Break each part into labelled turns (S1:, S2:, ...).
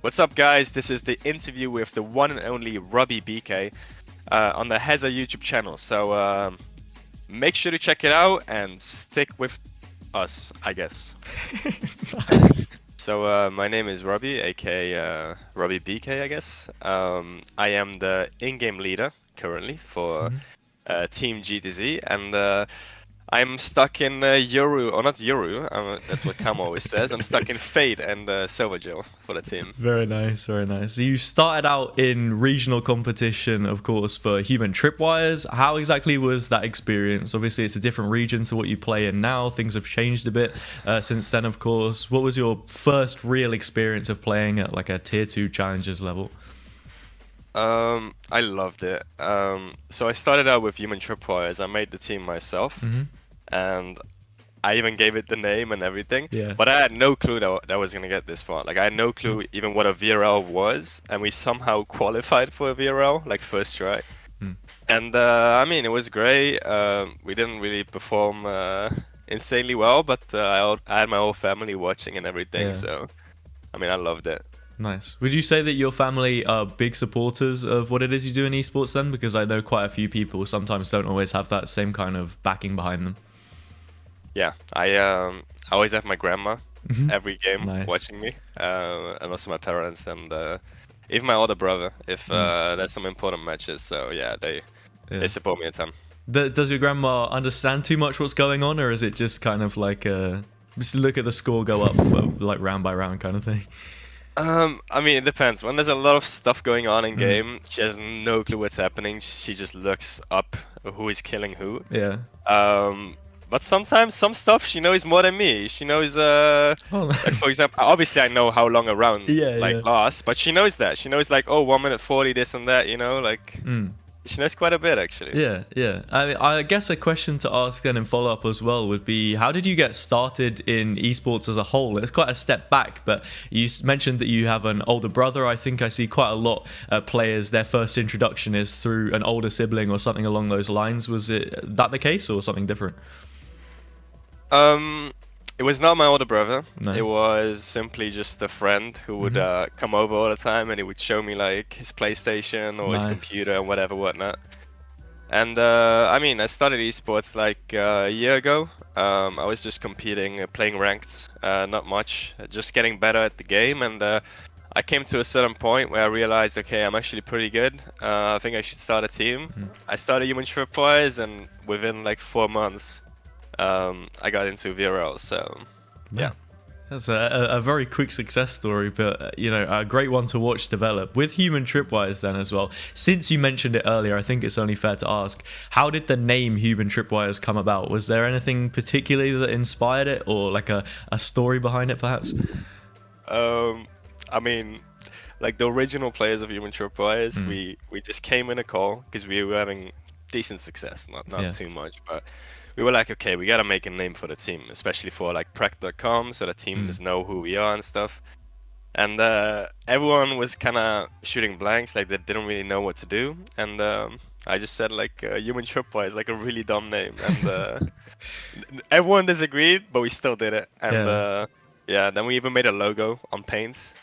S1: What's up, guys? This is the interview with the one and only RobbieBK on the Hazza YouTube channel. So make sure to check it out and stick with us, I guess.
S2: Nice.
S1: So my name is Robbie, aka RobbieBK, I guess. I am the in-game leader currently for Team GTZ, and I'm stuck in Yoru, or not Yoru, that's what Cam always says. I'm stuck in Fade and Silver Jill for the team.
S2: Very nice, very nice. So you started out in regional competition, of course, for Human Tripwires. How exactly was that experience? Obviously, it's a different region to what you play in now. Things have changed a bit since then, of course. What was your first real experience of playing at like a tier 2 challengers level?
S1: I loved it. So I started out with Human Tripwires. I made the team myself, and I even gave it the name and everything.
S2: Yeah.
S1: But I had no clue that I was gonna get this far. Like I had no clue even what a VRL was, and we somehow qualified for a VRL, like first try. And I mean, it was great. We didn't really perform insanely well, but I had my whole family watching and everything.
S2: Yeah.
S1: So, I mean, I loved it.
S2: Nice. Would you say that your family are big supporters of what it is you do in esports then? Because I know quite a few people sometimes don't always have that same kind of backing behind them.
S1: Yeah, I always have my grandma every game
S2: Nice.
S1: watching me, and also my parents and even my older brother if there's some important matches. So yeah, they support me a ton.
S2: Does your grandma understand too much what's going on, or is it just kind of like just look at the score go up like round by round kind of thing?
S1: I mean, it depends. When there's a lot of stuff going on in game, she has no clue what's happening. She just looks up who is killing who.
S2: Yeah.
S1: But sometimes some stuff she knows more than me. She knows, like for example, obviously I know how long a round lasts, but she knows that. She knows like, oh, 1 minute 40, this and that, you know, like she knows quite a bit actually.
S2: Yeah, yeah. I guess a question to ask then in follow up as well would be, how did you get started in esports as a whole? It's quite a step back, but you mentioned that you have an older brother. I think I see quite a lot of players, their first introduction is through an older sibling or something along those lines. Was that the case or something different?
S1: It was not my older brother.
S2: No.
S1: It was simply just a friend who would come over all the time, and he would show me like his PlayStation or his computer and whatnot. And I mean, I started esports like a year ago. I was just competing, playing ranked, not much, just getting better at the game. And I came to a certain point where I realized, okay, I'm actually pretty good. I think I should start a team. I started Human Tripwires, and within like 4 months, I got into VRL, so yeah.
S2: That's a very quick success story, but you know, a great one to watch develop. With Human Tripwires then as well, since you mentioned it earlier, I think it's only fair to ask, how did the name Human Tripwires come about? Was there anything particularly that inspired it, or like a story behind it perhaps?
S1: I mean, like the original players of Human Tripwires, we just came in a call because we were having decent success, not too much, but we were like, okay, we gotta make a name for the team, especially for like Prac.com, so the teams know who we are and stuff. And everyone was kind of shooting blanks, like they didn't really know what to do. And I just said like Human Tripwire is like a really dumb name, and everyone disagreed, but we still did it. And yeah, then we even made a logo on Paint.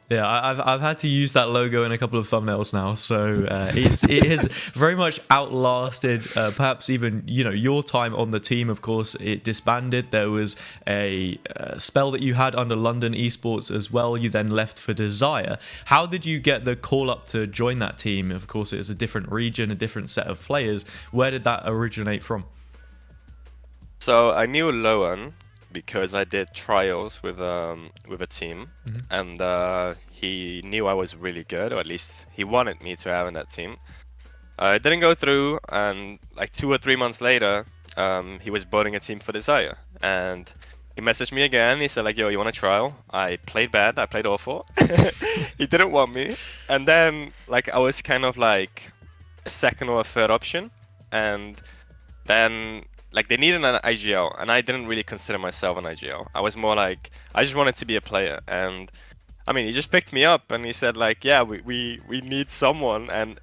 S2: Yeah, I've had to use that logo in a couple of thumbnails now, so it has very much outlasted perhaps even your time on the team. Of course, it disbanded. There was a spell that you had under London Esports as well. You then left for DSYRE. How did you get the call up to join that team? Of course, it's a different region, a different set of players. Where did that originate from?
S1: So I knew Loan because I did trials with a team, and he knew I was really good, or at least he wanted me to have in that team. It didn't go through, and like 2 or 3 months later, he was building a team for DSYRE, and he messaged me again. He said like, yo, you want a trial? I played bad, I played awful. He didn't want me, and then like I was kind of like a second or a third option, and then like they needed an IGL, and I didn't really consider myself an IGL. I was more like, I just wanted to be a player, and I mean, he just picked me up and he said like, yeah, we need someone, and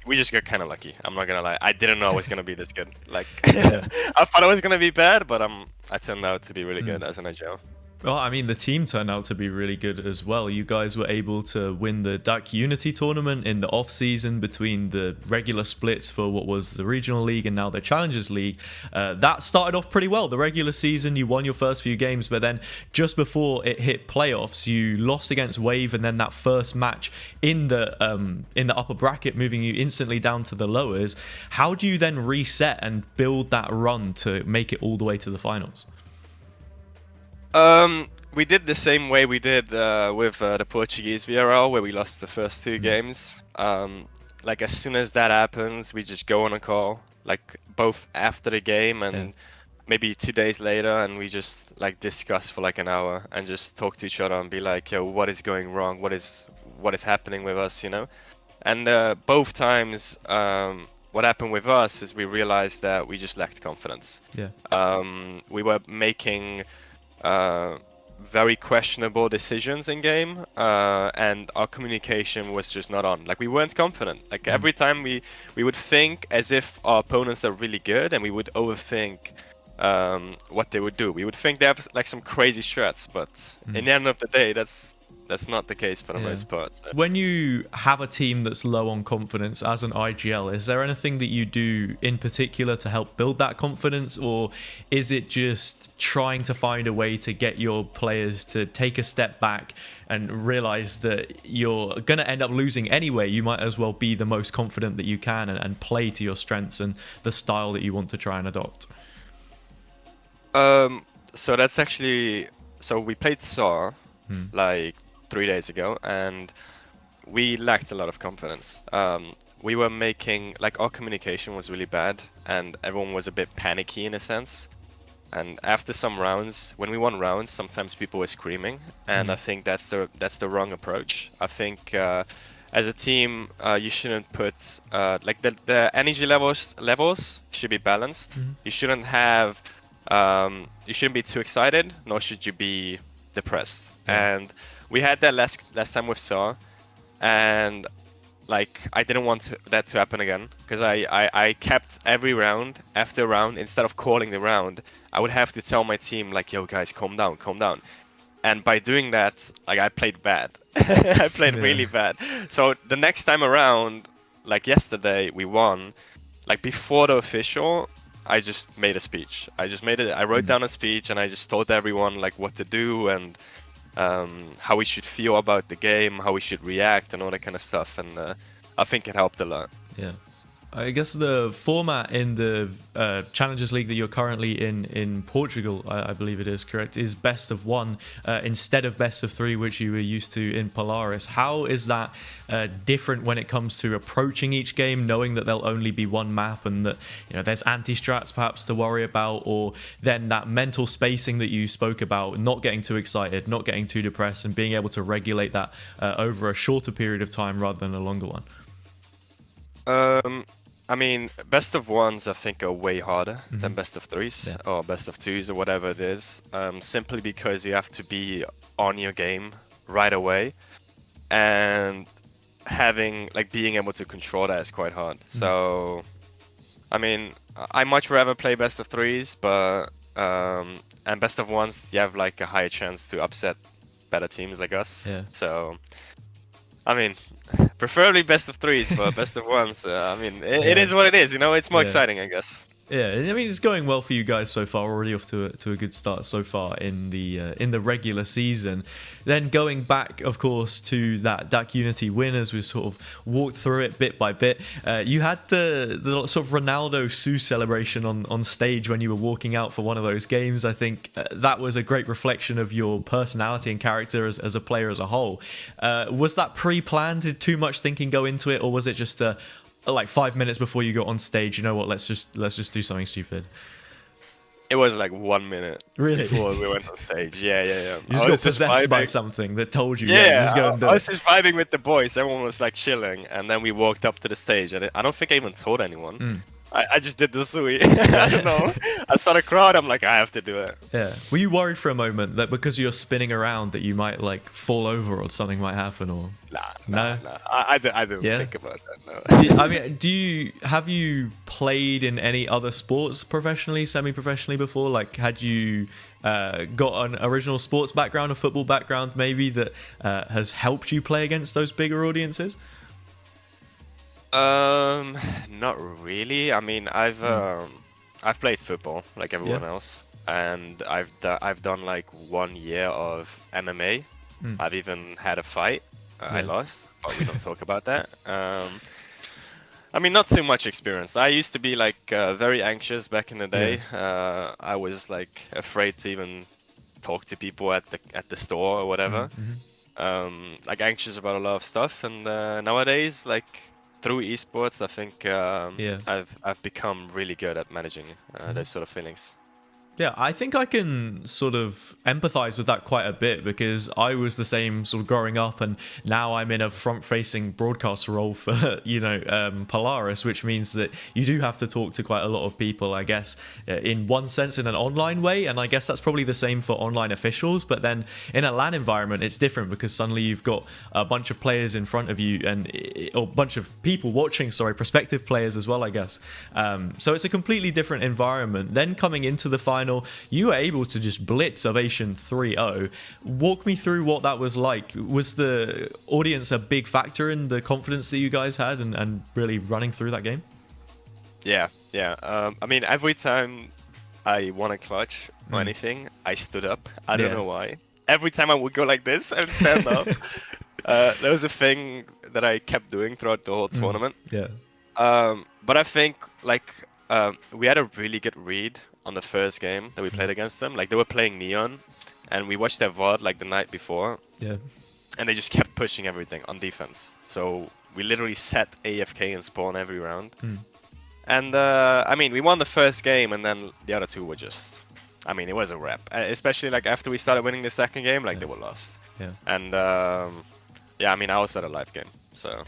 S1: we just got kind of lucky. I'm not gonna lie, I didn't know I was gonna be this good. Like, I thought I was gonna be bad, but I turned out to be really good as an IGL.
S2: Well, I mean, the team turned out to be really good as well. You guys were able to win the DACH Unity tournament in the off-season between the regular splits for what was the Regional League and now the Challengers League. That started off pretty well. The regular season, you won your first few games, but then just before it hit playoffs, you lost against Wave, and then that first match in the upper bracket, moving you instantly down to the lowers. How do you then reset and build that run to make it all the way to the finals?
S1: We did the same way we did with the Portuguese VRL, where we lost the first two games. Like as soon as that happens, we just go on a call, like both after the game and maybe 2 days later, and we just like discuss for like an hour and just talk to each other and be like, yo, what is going wrong? What is happening with us, you know? And both times, what happened with us is we realized that we just lacked confidence. We were making very questionable decisions in game, and our communication was just not on. Like we weren't confident. Like every time we would think as if our opponents are really good, and we would overthink what they would do. We would think they have like some crazy strats, but in the end of the day, that's not the case for the most part. So.
S2: When you have a team that's low on confidence as an IGL, is there anything that you do in particular to help build that confidence, or is it just trying to find a way to get your players to take a step back and realize that you're going to end up losing anyway? You might as well be the most confident that you can and play to your strengths and the style that you want to try and adopt.
S1: So that's actually... So we played SAR like 3 days ago, and we lacked a lot of confidence. We were making, like, our communication was really bad, and everyone was a bit panicky in a sense. And after some rounds, when we won rounds, sometimes people were screaming, and I think that's the wrong approach. I think as a team, you shouldn't put like the energy levels should be balanced. You shouldn't have you shouldn't be too excited, nor should you be depressed. And we had that last time with Saw, and like I didn't want that to happen again, because I kept every round after round, instead of calling the round, I would have to tell my team like, yo guys, calm down. And by doing that, like I played bad. I played really bad. So the next time around, like yesterday, we won. Like before the official, I just made a speech. I wrote down a speech, and I just told everyone like what to do and how we should feel about the game, how we should react, and all that kind of stuff. And I think it helped a lot. Yeah.
S2: I guess the format in the Challengers League that you're currently in Portugal, I believe it is correct, is best of one instead of best of three, which you were used to in Polaris. How is that different when it comes to approaching each game, knowing that there'll only be one map and that there's anti-strats perhaps to worry about, or then that mental spacing that you spoke about, not getting too excited, not getting too depressed, and being able to regulate that over a shorter period of time rather than a longer one?
S1: I mean, best of ones I think are way harder than best of threes or best of twos or whatever it is, simply because you have to be on your game right away, and being able to control that is quite hard. So, I mean, I much rather play best of threes, but and best of ones you have like a higher chance to upset better teams like us. So, I mean, preferably best of threes, but best of ones. I mean, it is what it is. It's more exciting, I guess.
S2: Yeah, I mean, it's going well for you guys so far. Already off to a good start so far in the regular season. Then going back, of course, to that DACH Unity win, as we sort of walked through it bit by bit. You had the sort of Ronaldo Sue celebration on stage when you were walking out for one of those games. I think that was a great reflection of your personality and character as a player as a whole. Was that pre-planned? Did too much thinking go into it, or was it just like 5 minutes before you got on stage, you know what, let's just do something stupid?
S1: It was like 1 minute before we went on stage. Yeah.
S2: You just got possessed by something that told you, just go and do
S1: I was just vibing with the boys. Everyone was like chilling, and then we walked up to the stage, and I don't think I even told anyone. I just did the sui. I don't know. I saw the crowd. I'm like, I have to do it.
S2: Yeah. Were you worried for a moment that because you're spinning around that you might like fall over or something might happen or?
S1: Nah. I didn't think about that. No.
S2: Have you played in any other sports professionally, semi-professionally before? Like, had you got an original sports background, a football background, maybe that has helped you play against those bigger audiences?
S1: Not really. I mean, I've played football like everyone else, and I've done like 1 year of MMA. I've even had a fight. I lost, but we don't talk about that. I mean, not too much experience. I used to be like very anxious back in the day. I was like afraid to even talk to people at the store or whatever. Like anxious about a lot of stuff, and nowadays, like through esports, I think I've become really good at managing those sort of feelings.
S2: Yeah, I think I can sort of empathize with that quite a bit because I was the same sort of growing up, and now I'm in a front-facing broadcast role for, Polaris, which means that you do have to talk to quite a lot of people, I guess, in one sense in an online way, and I guess that's probably the same for online officials, but then in a LAN environment, it's different because suddenly you've got a bunch of players in front of you, or a bunch of people watching, prospective players as well, I guess. So it's a completely different environment. Then coming into the final, you were able to just blitz Ovation 3-0. Walk me through what that was like. Was the audience a big factor in the confidence that you guys had and really running through that game?
S1: Yeah. I mean, every time I won a clutch or anything, I stood up. I don't know why. Every time I would go like this and stand up. There was a thing that I kept doing throughout the whole tournament.
S2: Yeah.
S1: But I think we had a really good read on the first game that we played against them. Like, they were playing Neon, and we watched their VOD like the night before.
S2: Yeah.
S1: And they just kept pushing everything on defense. So we literally set AFK and spawn every round. And I mean, we won the first game, and then the other two were just, I mean, it was a wrap. Especially like after we started winning the second game, like they were lost.
S2: Yeah.
S1: And I mean, I also had a live game. So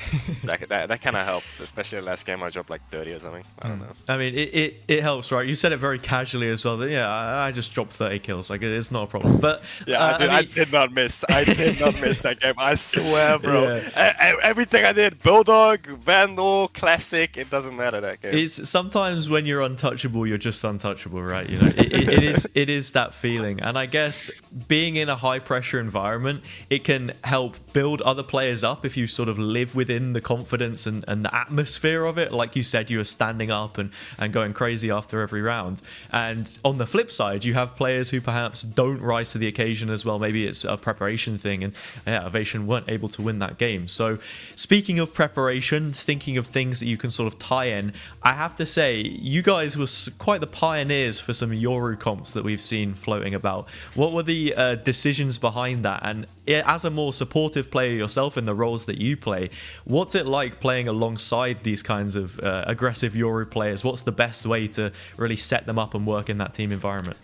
S1: that kind of helps, especially the last game I dropped like 30 or something. I don't know.
S2: I mean, it helps, right? You said it very casually as well. That, I just dropped 30 kills. Like, it's not a problem. But
S1: yeah, I did not miss. I did not miss that game. I swear, bro. Yeah. Everything I did, Bulldog, Vandal, Classic, it doesn't matter that game.
S2: It's sometimes when you're untouchable, you're just untouchable, right? You know, it is that feeling. And I guess being in a high pressure environment, it can help build other players up if you sort of live within the confidence and the atmosphere of it. Like you said, you were standing up and going crazy after every round. And on the flip side, you have players who perhaps don't rise to the occasion as well. Maybe it's a preparation thing, and Ovation weren't able to win that game. So speaking of preparation, thinking of things that you can sort of tie in, I have to say, you guys were quite the pioneers for some Yoru comps that we've seen floating about. What were the decisions behind that? And as a more supportive player yourself in the roles that you play, what's it like playing alongside these kinds of aggressive Yoru players? What's the best way to really set them up and work in that team environment?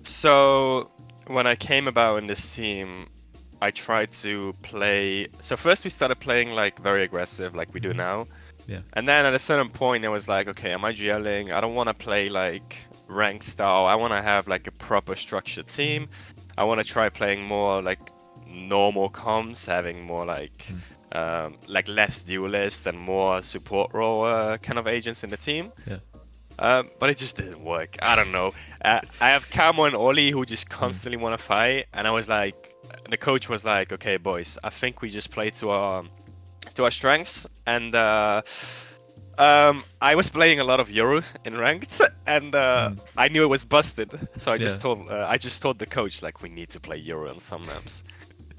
S1: So when I came about in this team, I tried to play. So first we started playing like very aggressive, like we do now.
S2: Yeah.
S1: And then at a certain point, it was like, okay, am I GLing? I don't want to play like ranked style. I want to have like a proper structured team. I want to try playing more like normal comms, having more like less duelists and more support role kind of agents in the team.
S2: Yeah.
S1: But it just didn't work. I don't know. I have Camo and Oli who just constantly want to fight, and I was like, the coach was like, okay, boys, I think we just play to our strengths. And I was playing a lot of Yoru in ranked, and I knew it was busted, so I just told the coach, like, we need to play Yoru on some maps.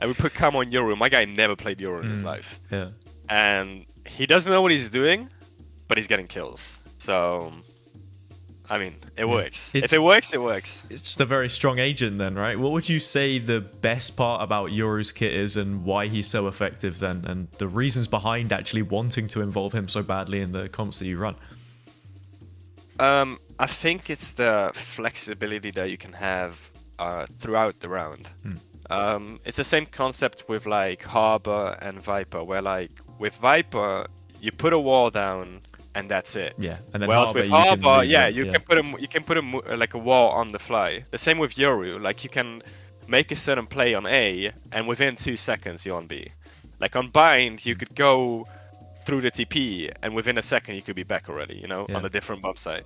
S1: And we put Camo on Yoru. My guy never played Yoru in his life.
S2: Yeah.
S1: And he doesn't know what he's doing, but he's getting kills. So, I mean, it works. If it works, it works.
S2: It's just a very strong agent then, right? What would you say the best part about Yoru's kit is and why he's so effective then? And the reasons behind actually wanting to involve him so badly in the comps that you run?
S1: I think it's the flexibility that you can have throughout the round. It's the same concept with like Harbor and Viper, where like with Viper, you put a wall down and that's it.
S2: Yeah, and then
S1: Whereas
S2: Harbor,
S1: with
S2: you can
S1: Harbor,
S2: leave
S1: yeah,
S2: it,
S1: you can put like a wall on the fly. The same with Yoru. Like you can make a certain play on A, and within 2 seconds you're on B. Like on Bind, you could go through the TP, and within a second you could be back already. You know, on a different bomb site.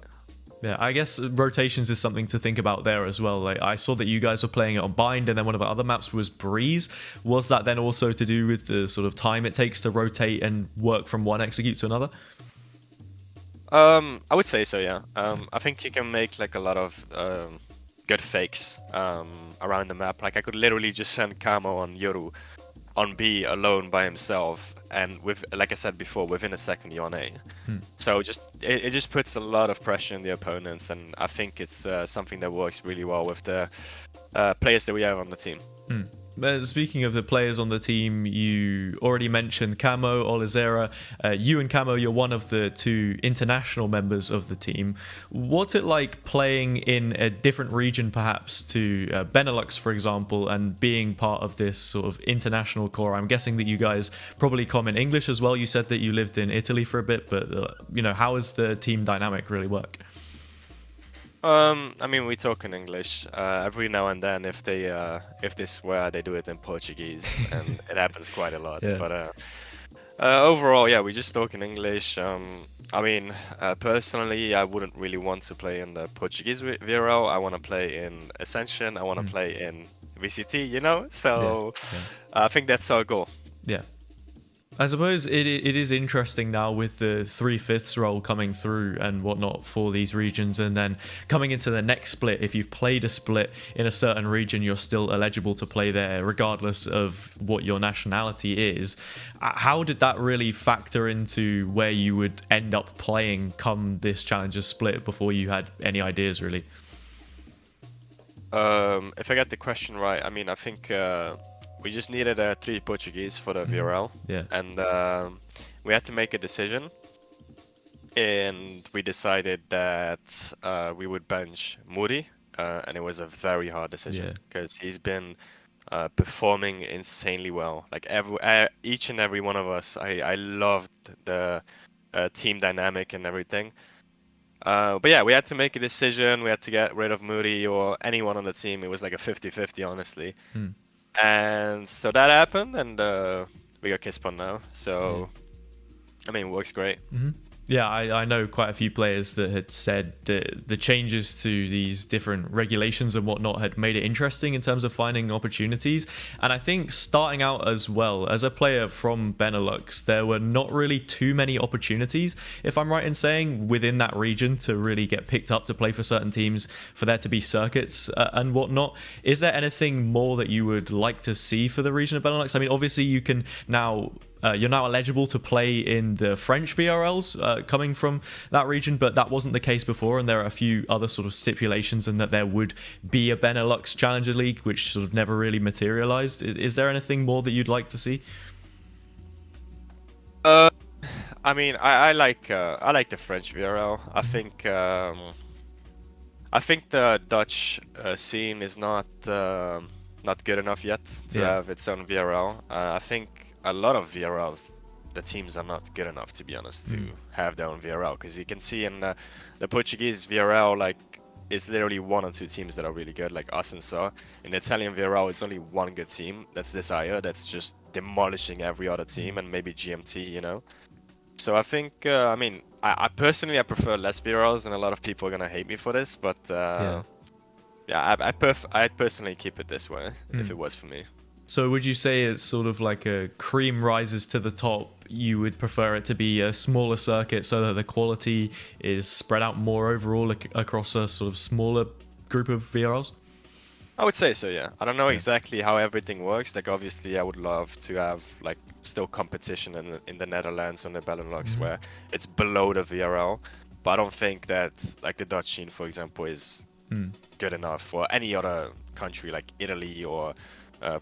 S2: Yeah, I guess rotations is something to think about there as well. Like I saw that you guys were playing it on Bind, and then one of the other maps was Breeze. Was that then also to do with the sort of time it takes to rotate and work from one execute to another?
S1: I would say so, yeah. I think you can make like a lot of good fakes around the map. Like I could literally just send Camo on Yoru on B alone by himself, and with, like I said before, within a second you're on A. So it just puts a lot of pressure on the opponents, and I think it's something that works really well with the players that we have on the team.
S2: Speaking of the players on the team, you already mentioned Camo, Olizera. You and Camo, you're one of the 2 international members of the team. What's it like playing in a different region, perhaps, to Benelux, for example, and being part of this sort of international core? I'm guessing that you guys probably comment English as well. You said that you lived in Italy for a bit, but how does the team dynamic really work?
S1: I mean, we talk in English every now and then. If they swear, they do it in Portuguese, and it happens quite a lot.
S2: Yeah.
S1: But overall, yeah, we just talk in English. I mean, personally, I wouldn't really want to play in the Portuguese VRL. I want to play in Ascension. I want to play in VCT. You know, so I think that's our goal.
S2: Yeah. I suppose it is interesting now with the 3/5 role coming through and whatnot for these regions, and then coming into the next split. If you've played a split in a certain region, you're still eligible to play there regardless of what your nationality is. How did that really factor into where you would end up playing come this Challengers split before you had any ideas really?
S1: If I get the question right, I mean, I think we just needed 3 Portuguese for the VRL, and we had to make a decision, and we decided that we would bench Muri, and it was a very hard decision because he's been performing insanely well. Like each and every one of us, I loved the team dynamic and everything. But yeah, we had to make a decision. We had to get rid of Muri or anyone on the team. It was like a 50-50, honestly. And so that happened, and we got Kispon now. So, I mean, it works great.
S2: Yeah, I know quite a few players that had said that the changes to these different regulations and whatnot had made it interesting in terms of finding opportunities. And I think starting out as well, as a player from Benelux, there were not really too many opportunities, if I'm right in saying, within that region to really get picked up to play for certain teams, for there to be circuits and whatnot. Is there anything more that you would like to see for the region of Benelux? I mean, obviously you can now... you're now eligible to play in the French VRLs coming from that region, but that wasn't the case before, and there are a few other sort of stipulations in that there would be a Benelux Challenger League, which sort of never really materialized. Is there anything more that you'd like to see?
S1: I mean, I like the French VRL. I think the Dutch scene is not good enough yet to have its own VRL. I think a lot of VRLs, the teams are not good enough, to be honest, to have their own VRL, because you can see in the Portuguese VRL, like, it's literally 1 or 2 teams that are really good, like us and so. In the Italian VRL, it's only 1 good team, that's DSYRE, that's just demolishing every other team, and maybe GMT, you know. So I think, I mean, I personally, I prefer less VRLs, and a lot of people are gonna hate me for this, but I'd personally keep it this way, if it was for me.
S2: So would you say it's sort of like a cream rises to the top? You would prefer it to be a smaller circuit so that the quality is spread out more overall across a sort of smaller group of VRLs?
S1: I would say so, yeah. I don't know exactly how everything works. Like, obviously, I would love to have, like, still competition in the Netherlands and the Benelux where it's below the VRL. But I don't think that, like, the Dutch scene, for example, is good enough for any other country, like Italy or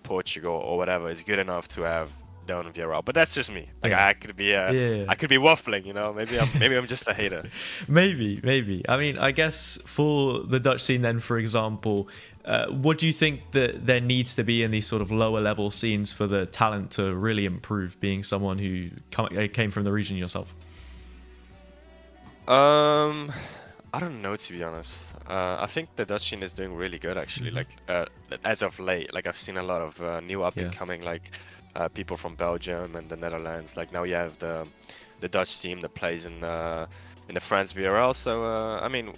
S1: Portugal or whatever, is good enough to have their own VRL. But that's just me. Like I could be waffling, you know. Maybe I'm just a hater.
S2: Maybe. I mean, I guess for the Dutch scene, then, for example, what do you think that there needs to be in these sort of lower level scenes for the talent to really improve? Being someone who came from the region yourself.
S1: I don't know, to be honest. I think the Dutch scene is doing really good, actually. Like as of late, like I've seen a lot of new up and coming, like people from Belgium and the Netherlands. Like now you have the Dutch team that plays in the France VRL. So I mean,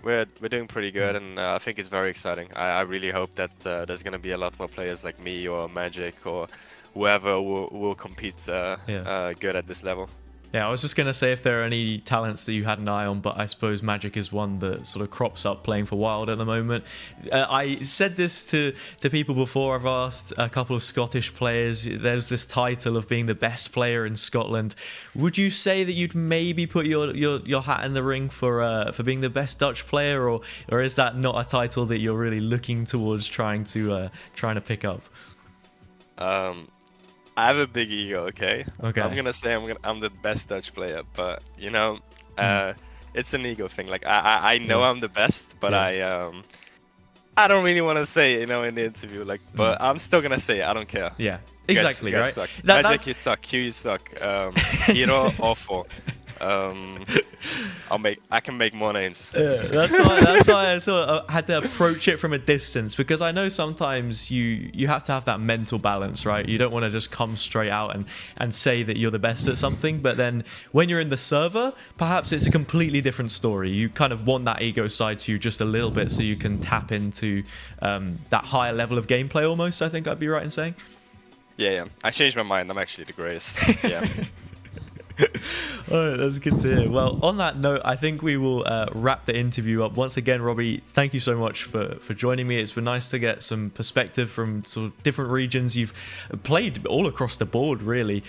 S1: we're doing pretty good, and I think it's very exciting. I really hope that there's gonna be a lot more players like me or Magic or whoever will compete good at this level.
S2: Yeah, I was just going to say if there are any talents that you had an eye on, but I suppose Magic is one that sort of crops up playing for Wild at the moment. I said this to people before. I've asked a couple of Scottish players. There's this title of being the best player in Scotland. Would you say that you'd maybe put your hat in the ring for being the best Dutch player, or is that not a title that you're really looking towards trying to pick up?
S1: I have a big ego, okay?
S2: Okay.
S1: I'm gonna say I'm the best Dutch player, but you know, it's an ego thing. Like I know I'm the best, but I don't really want to say it, you know, in the interview. Like, but I'm still gonna say it. I don't care.
S2: Yeah, exactly,
S1: you guys
S2: right?
S1: Suck. Magic, you suck. Q, you suck. Hero, awful. I can make more names.
S2: That's why I sort of had to approach it from a distance, because I know sometimes you have to have that mental balance, right? You don't want to just come straight out and say that you're the best at something, but then when you're in the server, perhaps it's a completely different story. You kind of want that ego side to you just a little bit so you can tap into that higher level of gameplay almost, I think I'd be right in saying.
S1: Yeah. I changed my mind. I'm actually the greatest. Yeah.
S2: Oh, that's good to hear. Well, on that note, I think we will wrap the interview up. Once again, Robbie, thank you so much for joining me. It's been nice to get some perspective from sort of different regions. You've played all across the board, really.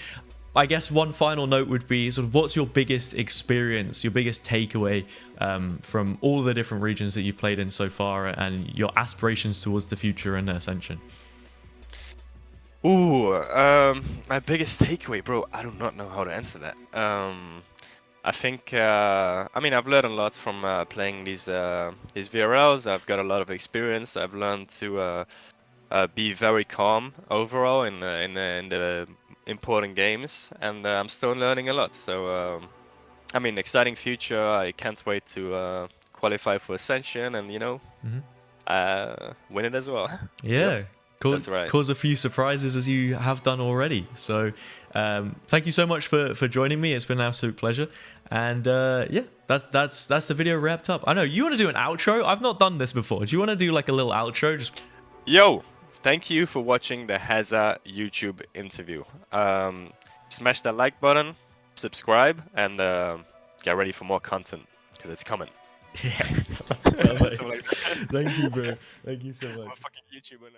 S2: I guess one final note would be sort of what's your biggest experience, your biggest takeaway from all the different regions that you've played in so far, and your aspirations towards the future and Ascension?
S1: Ooh, my biggest takeaway, bro. I do not know how to answer that. I think, I mean, I've learned a lot from playing these VRLs. I've got a lot of experience. I've learned to be very calm overall in the important games, and I'm still learning a lot. So, I mean, exciting future. I can't wait to qualify for Ascension and, you know, win it as well.
S2: Yeah.
S1: Yep. That's right.
S2: Cause a few surprises as you have done already. So thank you so much for joining me. It's been an absolute pleasure. And yeah, that's the video wrapped up. I know you want to do an outro. I've not done this before. Do you want to do like a little outro?
S1: Yo, thank you for watching the Hazza YouTube interview. Smash that like button, subscribe, and get ready for more content because it's coming.
S2: Yes, that's perfect. Thank you, bro. Thank you so much.
S1: I'm a fucking YouTuber now.